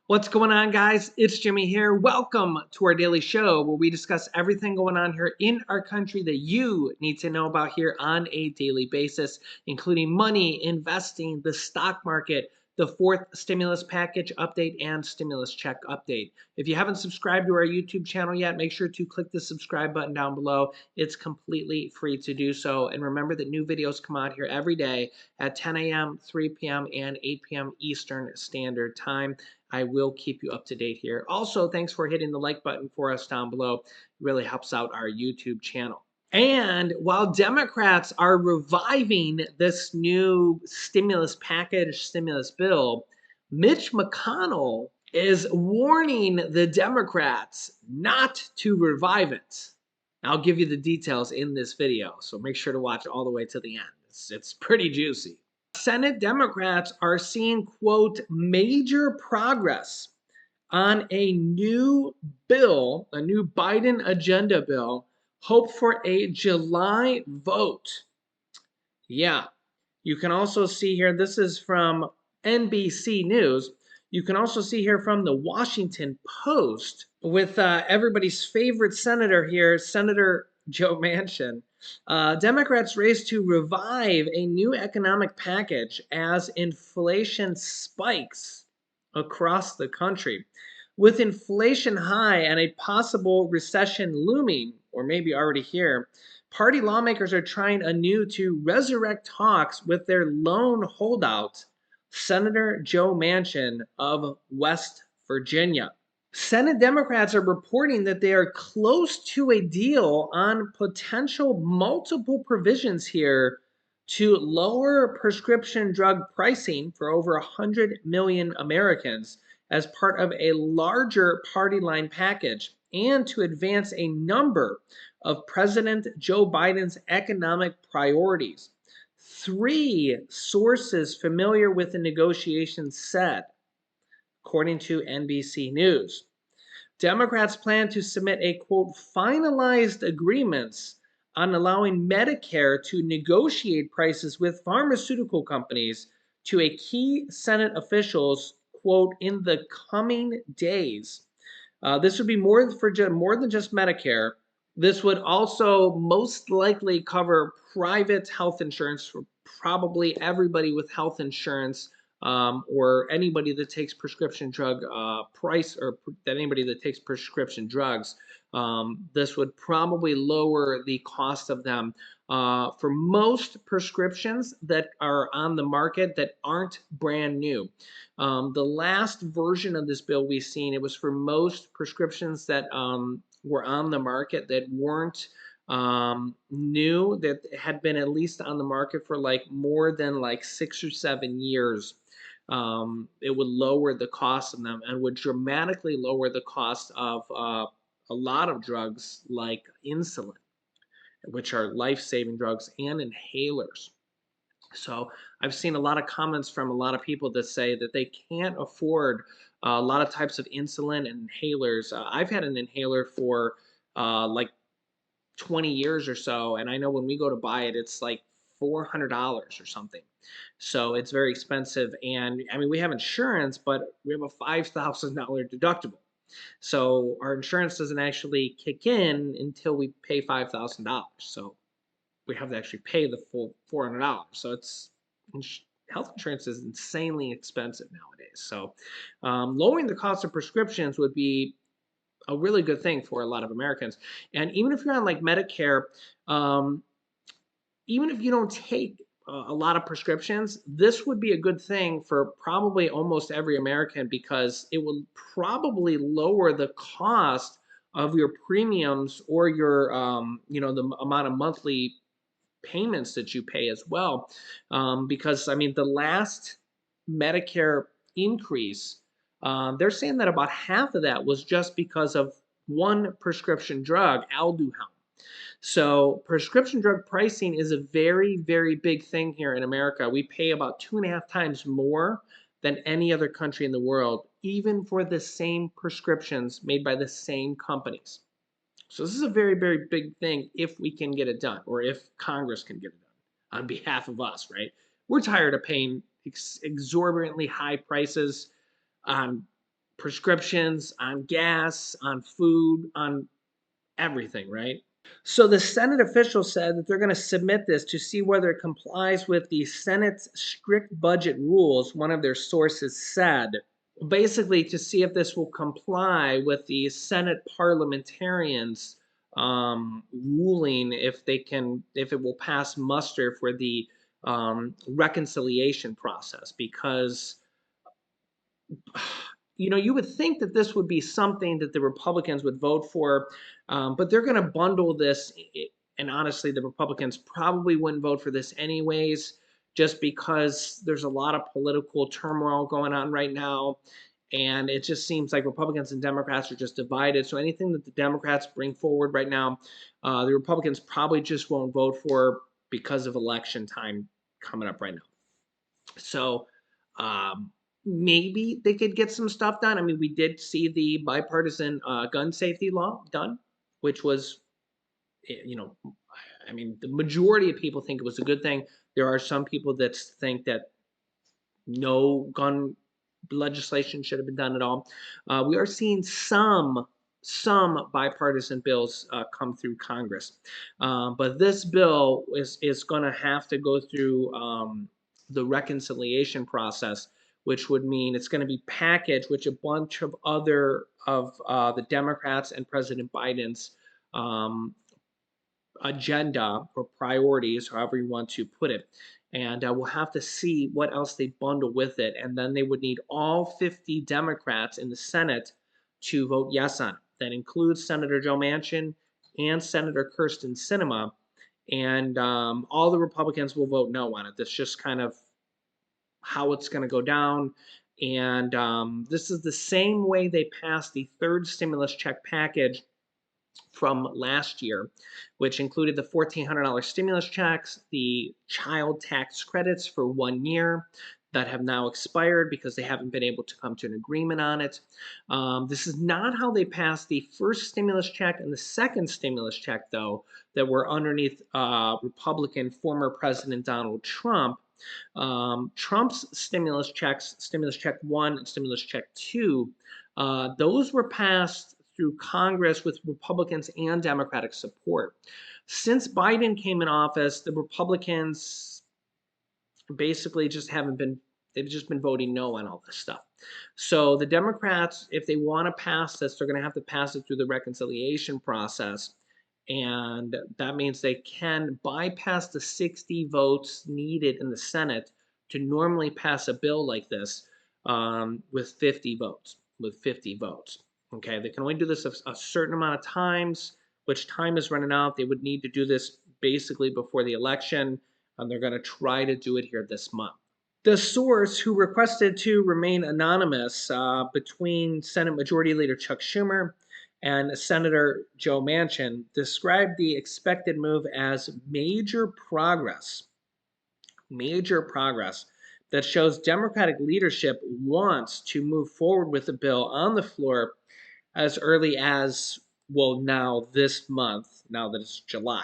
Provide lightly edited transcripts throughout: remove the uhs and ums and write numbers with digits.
What's going on, guys? It's Jimmy here. Welcome to our daily show where we discuss everything going on here in our country that you need to know about here on a daily basis, including money, investing, the stock market, the fourth stimulus package update, and stimulus check update. If you haven't subscribed to our YouTube channel yet, make sure to click the subscribe button down below. It's completely free to do so. And remember that new videos come out here every day at 10 a.m., 3 p.m., and 8 p.m. Eastern Standard Time. I will keep you up to date here. Also, thanks for hitting the like button for us down below. It really helps out our YouTube channel. And while Democrats are reviving this new stimulus package, stimulus bill, Mitch McConnell is warning the Democrats not to revive it. I'll give you the details in this video, so make sure to watch all the way to the end. It's pretty juicy. Senate Democrats are seeing, quote, major progress on a new bill, a new Biden agenda bill, hope for a July vote. Yeah, you can also see here, this is from NBC News. You can also see here from the Washington Post with everybody's favorite senator here, Senator Joe Manchin. Democrats race to revive a new economic package as inflation spikes across the country. With inflation high and a possible recession looming, or maybe already here, party lawmakers are trying anew to resurrect talks with their lone holdout, Senator Joe Manchin of West Virginia. Senate Democrats are reporting that they are close to a deal on potential multiple provisions here to lower prescription drug pricing for over 100 million Americans as part of a larger party line package and to advance a number of President Joe Biden's economic priorities. Three sources familiar with the negotiations said, according to NBC News. Democrats plan to submit a, quote, finalized agreements on allowing Medicare to negotiate prices with pharmaceutical companies to a key Senate officials, quote, in the coming days. This would be more than just Medicare. This would also most likely cover private health insurance for probably everybody with health insurance, or anybody that takes prescription drug anybody that takes prescription drugs. This would probably lower the cost of them for most prescriptions that are on the market that aren't brand new. The last version of this bill we've seen, it was for most prescriptions that were on the market that weren't new, that had been at least on the market for like more than like 6 or 7 years. It would lower the cost of them and would dramatically lower the cost of a lot of drugs like insulin, which are life-saving drugs, and inhalers. So I've seen a lot of comments from a lot of people that say that they can't afford a lot of types of insulin and inhalers. I've had an inhaler for like 20 years or so, and I know when we go to buy it, it's like $400 or something. So it's very expensive. And I mean, we have insurance, but we have a $5,000 deductible. So our insurance doesn't actually kick in until we pay $5,000. So we have to actually pay the full $400. So health insurance is insanely expensive nowadays. So lowering the cost of prescriptions would be a really good thing for a lot of Americans. And even if you're on like Medicare, even if you don't take a lot of prescriptions, this would be a good thing for probably almost every American because it will probably lower the cost of your premiums or your, the amount of monthly payments that you pay as well. Because, I mean, the last Medicare increase, they're saying that about half of that was just because of one prescription drug, Alduham. So prescription drug pricing is a very, very big thing here in America. We pay about 2.5 times more than any other country in the world, even for the same prescriptions made by the same companies. So this is a very, very big thing if we can get it done, or if Congress can get it done on behalf of us, right? We're tired of paying exorbitantly high prices on prescriptions, on gas, on food, on everything, right? So the Senate official said that they're going to submit this to see whether it complies with the Senate's strict budget rules, one of their sources said. Basically, to see if this will comply with the Senate parliamentarians ruling, if it will pass muster for the reconciliation process, because you would think that this would be something that the Republicans would vote for, but they're going to bundle this. And honestly, the Republicans probably wouldn't vote for this anyways, just because there's a lot of political turmoil going on right now. And it just seems like Republicans and Democrats are just divided. So anything that the Democrats bring forward right now, the Republicans probably just won't vote for because of election time coming up right now. So maybe they could get some stuff done. I mean, we did see the bipartisan gun safety law done, which was, I mean, the majority of people think it was a good thing. There are some people that think that no gun legislation should have been done at all. We are seeing some bipartisan bills come through Congress, but this bill is going to have to go through the reconciliation process, which would mean it's going to be packaged with a bunch of other of the Democrats and President Biden's um, agenda or priorities, however you want to put it. And we'll have to see what else they bundle with it. And then they would need all 50 Democrats in the Senate to vote yes on it. That includes Senator Joe Manchin and Senator Kirsten Sinema. And all the Republicans will vote no on it. That's just kind of how it's going to go down. And this is the same way they passed the third stimulus check package from last year, which included the $1,400 stimulus checks, the child tax credits for 1 year that have now expired because they haven't been able to come to an agreement on it. This is not how they passed the first stimulus check and the second stimulus check, though, that were underneath Republican former President Donald Trump. Trump's stimulus checks, stimulus check 1 and stimulus check 2, those were passed through Congress with Republicans and Democratic support. Since Biden came in office, the Republicans basically they've just been voting no on all this stuff. So the Democrats, if they want to pass this, they're going to have to pass it through the reconciliation process. And that means they can bypass the 60 votes needed in the Senate to normally pass a bill like this with 50 votes. Okay, they can only do this a certain amount of times, which time is running out. They would need to do this basically before the election, and they're going to try to do it here this month. The source, who requested to remain anonymous between Senate Majority Leader Chuck Schumer and Senator Joe Manchin, described the expected move as major progress that shows Democratic leadership wants to move forward with the bill on the floor as early as, well, now this month, now that it's July.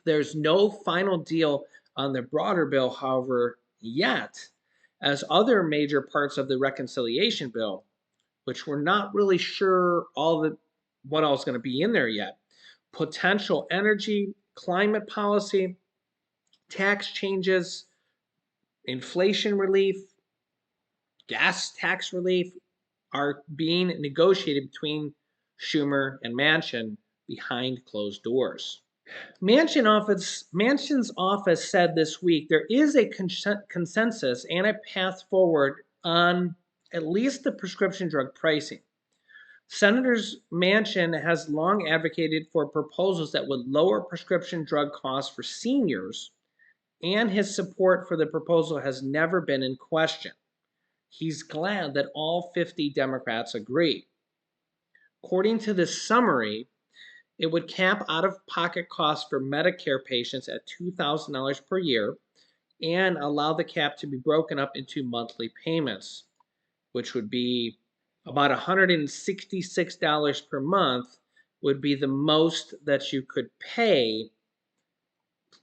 There's no final deal on the broader bill, however, yet, as other major parts of the reconciliation bill, which we're not really sure what all is going to be in there yet, potential energy, climate policy, tax changes, inflation relief, gas tax relief, are being negotiated between Schumer and Manchin behind closed doors. Manchin's office said this week there is a consensus and a path forward on at least the prescription drug pricing. Senators Manchin has long advocated for proposals that would lower prescription drug costs for seniors, and his support for the proposal has never been in question. He's glad that all 50 Democrats agree. According to this summary, it would cap out-of-pocket costs for Medicare patients at $2,000 per year and allow the cap to be broken up into monthly payments, which would be about $166 per month would be the most that you could pay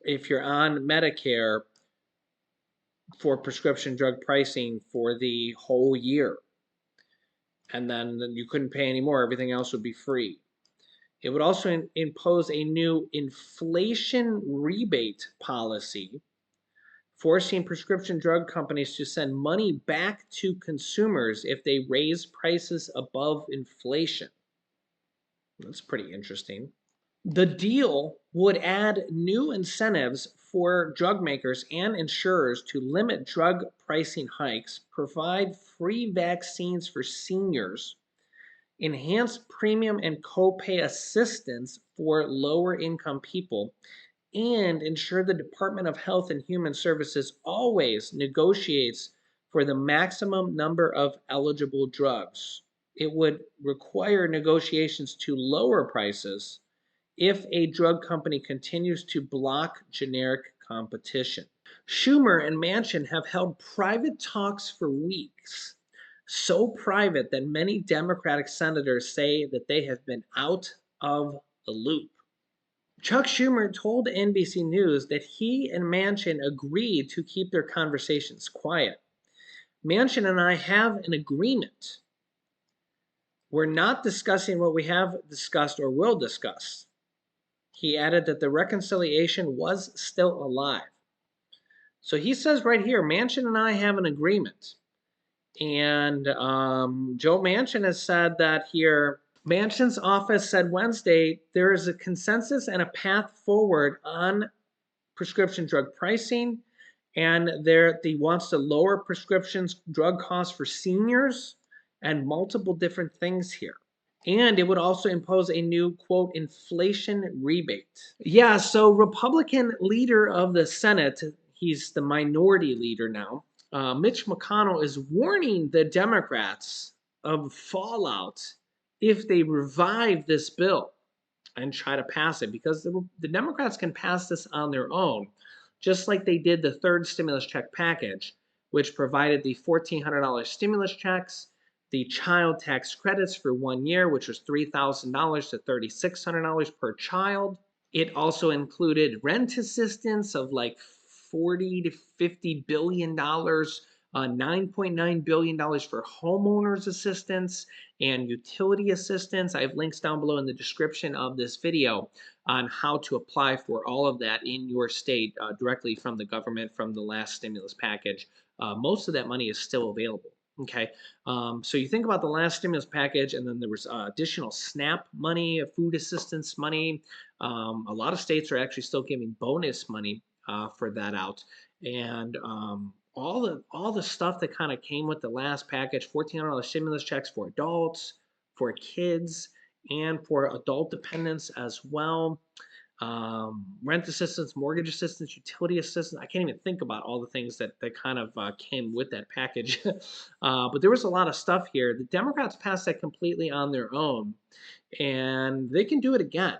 if you're on Medicare for prescription drug pricing for the whole year. and then you couldn't pay anymore. Everything else would be free. It would also impose a new inflation rebate policy, forcing prescription drug companies to send money back to consumers if they raise prices above inflation. That's pretty interesting. The deal would add new incentives for drug makers and insurers to limit drug pricing hikes, provide free vaccines for seniors, enhance premium and copay assistance for lower income people, and ensure the Department of Health and Human Services always negotiates for the maximum number of eligible drugs. It would require negotiations to lower prices if a drug company continues to block generic competition. Schumer and Manchin have held private talks for weeks, so private that many Democratic senators say that they have been out of the loop. Chuck Schumer told NBC News that he and Manchin agreed to keep their conversations quiet. Manchin and I have an agreement. We're not discussing what we have discussed or will discuss. He added that the reconciliation was still alive. So he says right here, Manchin and I have an agreement. And Joe Manchin has said that here, Manchin's office said Wednesday, there is a consensus and a path forward on prescription drug pricing. And he wants to lower prescriptions drug costs for seniors and multiple different things here. And it would also impose a new, quote, inflation rebate. Yeah, so Republican leader of the Senate, he's the minority leader now, Mitch McConnell is warning the Democrats of fallout if they revive this bill and try to pass it, because the Democrats can pass this on their own, just like they did the third stimulus check package, which provided the $1,400 stimulus checks, the child tax credits for 1 year, which was $3,000 to $3,600 per child. It also included rent assistance of like 40 to 50 billion dollars, $9.9 billion for homeowners assistance and utility assistance. I have links down below in the description of this video on how to apply for all of that in your state directly from the government from the last stimulus package. Most of that money is still available. Okay, so you think about the last stimulus package, and then there was additional SNAP money, food assistance money. A lot of states are actually still giving bonus money for that out, and all the stuff that kind of came with the last package, $1,400 stimulus checks for adults, for kids, and for adult dependents as well. Rent assistance, mortgage assistance, utility assistance. I can't even think about all the things that kind of came with that package. But there was a lot of stuff here. The Democrats passed that completely on their own, and they can do it again.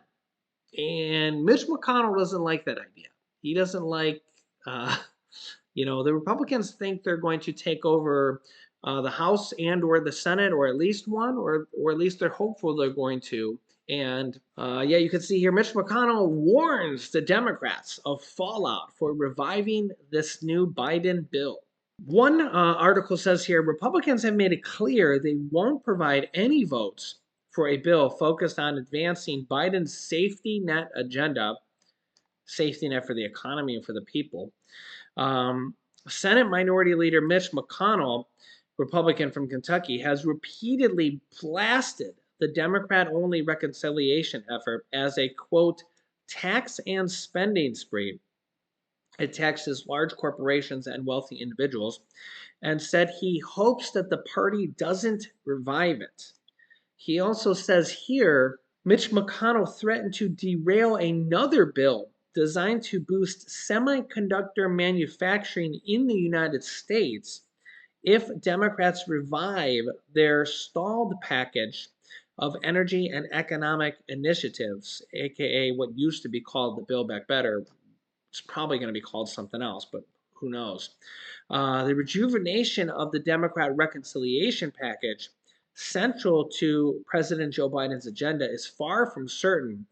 And Mitch McConnell doesn't like that idea. He doesn't like, the Republicans think they're going to take over the House and or the Senate, or at least one, or at least they're hopeful they're going to. And yeah, you can see here, Mitch McConnell warns the Democrats of fallout for reviving this new Biden bill. One article says here, Republicans have made it clear they won't provide any votes for a bill focused on advancing Biden's safety net agenda, safety net for the economy and for the people. Senate Minority Leader Mitch McConnell, Republican from Kentucky, has repeatedly blasted the Democrat-only reconciliation effort as a, quote, tax and spending spree. It taxes large corporations and wealthy individuals, and said he hopes that the party doesn't revive it. He also says here, Mitch McConnell threatened to derail another bill designed to boost semiconductor manufacturing in the United States if Democrats revive their stalled package of energy and economic initiatives, aka what used to be called the Build Back Better. It's probably going to be called something else, but who knows. The rejuvenation of the Democrat reconciliation package, central to President Joe Biden's agenda, is far from certain.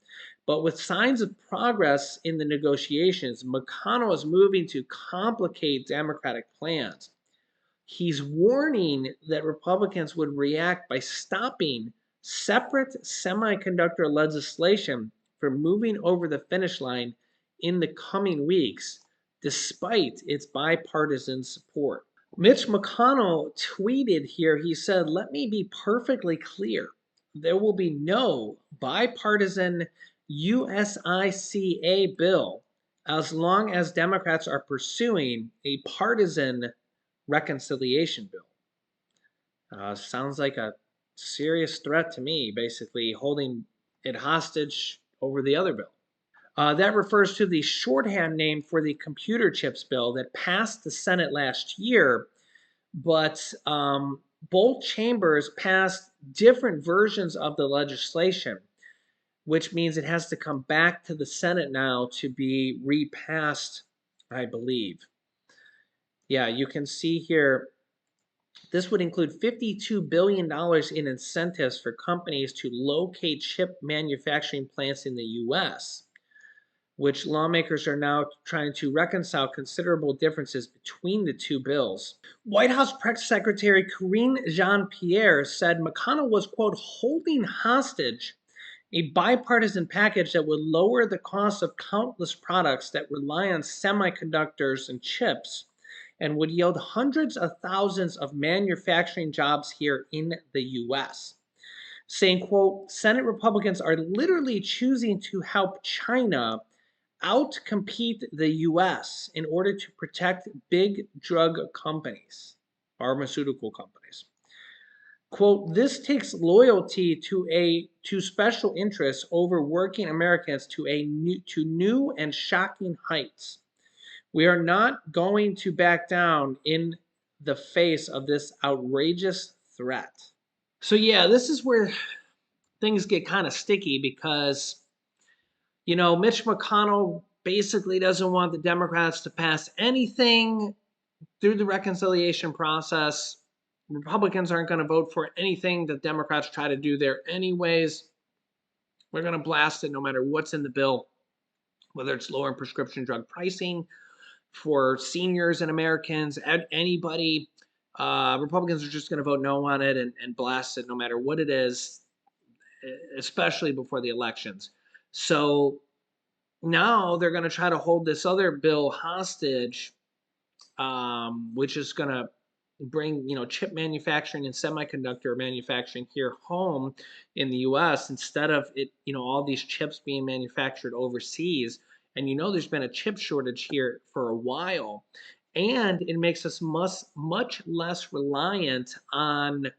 But with signs of progress in the negotiations, McConnell is moving to complicate Democratic plans. He's warning that Republicans would react by stopping separate semiconductor legislation from moving over the finish line in the coming weeks, despite its bipartisan support. Mitch McConnell tweeted here, he said, "Let me be perfectly clear. There will be no bipartisan USICA bill as long as Democrats are pursuing a partisan reconciliation bill." Sounds like a serious threat to me, basically holding it hostage over the other bill. That refers to the shorthand name for the computer chips bill that passed the Senate last year, but both chambers passed different versions of the legislation, which means it has to come back to the Senate now to be repassed, I believe. Yeah, you can see here, this would include $52 billion in incentives for companies to locate chip manufacturing plants in the US, which lawmakers are now trying to reconcile considerable differences between the two bills. White House Press Secretary Karine Jean-Pierre said McConnell was, quote, holding hostage a bipartisan package that would lower the cost of countless products that rely on semiconductors and chips and would yield hundreds of thousands of manufacturing jobs here in the US. Saying, quote, Senate Republicans are literally choosing to help China outcompete the US in order to protect big drug companies, pharmaceutical companies. Quote, this takes loyalty to special interests over working Americans to new and shocking heights. We are not going to back down in the face of this outrageous threat. So yeah, this is where things get kind of sticky because, Mitch McConnell basically doesn't want the Democrats to pass anything through the reconciliation process. Republicans aren't going to vote for anything that Democrats try to do there anyways. We're going to blast it no matter what's in the bill, whether it's lowering prescription drug pricing for seniors and Americans, anybody. Republicans are just going to vote no on it and blast it no matter what it is, especially before the elections. So now they're going to try to hold this other bill hostage, which is going to bring chip manufacturing and semiconductor manufacturing here home in the U.S. instead of it all these chips being manufactured overseas. And there's been a chip shortage here for a while, and it makes us much less reliant on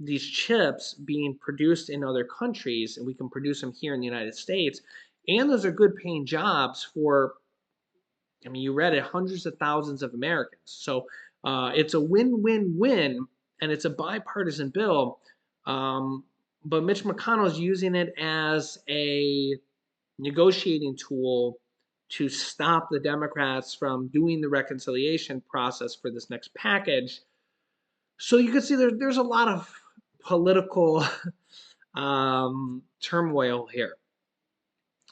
these chips being produced in other countries, and we can produce them here in the United States. And those are good paying jobs for, you read it, hundreds of thousands of Americans. So it's a win-win-win, and it's a bipartisan bill. But Mitch McConnell is using it as a negotiating tool to stop the Democrats from doing the reconciliation process for this next package. So you can see there's a lot of political turmoil here.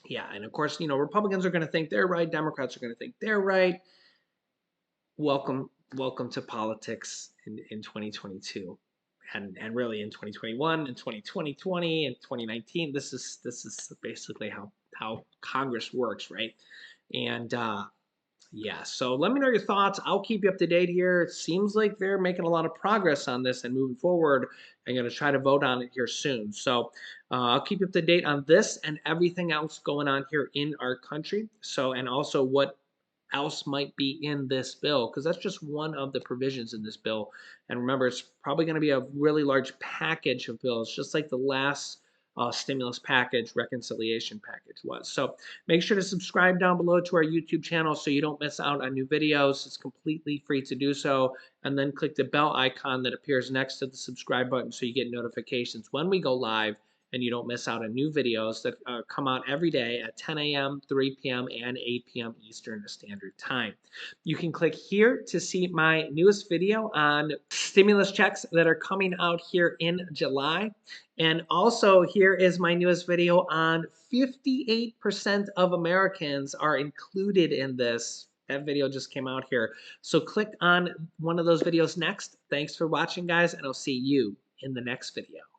Yeah, and of course, Republicans are going to think they're right. Democrats are going to think they're right. Welcome to politics in 2022, and really in 2021 and 2020 and 2019. This is basically how Congress works, right? And yeah, so let me know your thoughts. I'll keep you up to date here. It seems like they're making a lot of progress on this and moving forward. I'm going to try to vote on it here soon. So I'll keep you up to date on this and everything else going on here in our country. So, and also what else might be in this bill, because that's just one of the provisions in this bill. And remember, it's probably going to be a really large package of bills, just like the last stimulus package, reconciliation package was. So make sure to subscribe down below to our YouTube channel so you don't miss out on new videos. It's completely free to do so. And then click the bell icon that appears next to the subscribe button so you get notifications when we go live and you don't miss out on new videos that come out every day at 10 a.m., 3 p.m., and 8 p.m. Eastern Standard Time. You can click here to see my newest video on stimulus checks that are coming out here in July. And also here is my newest video on 58% of Americans are included in this That video just came out here. So click on one of those videos next. Thanks for watching, guys, and I'll see you in the next video.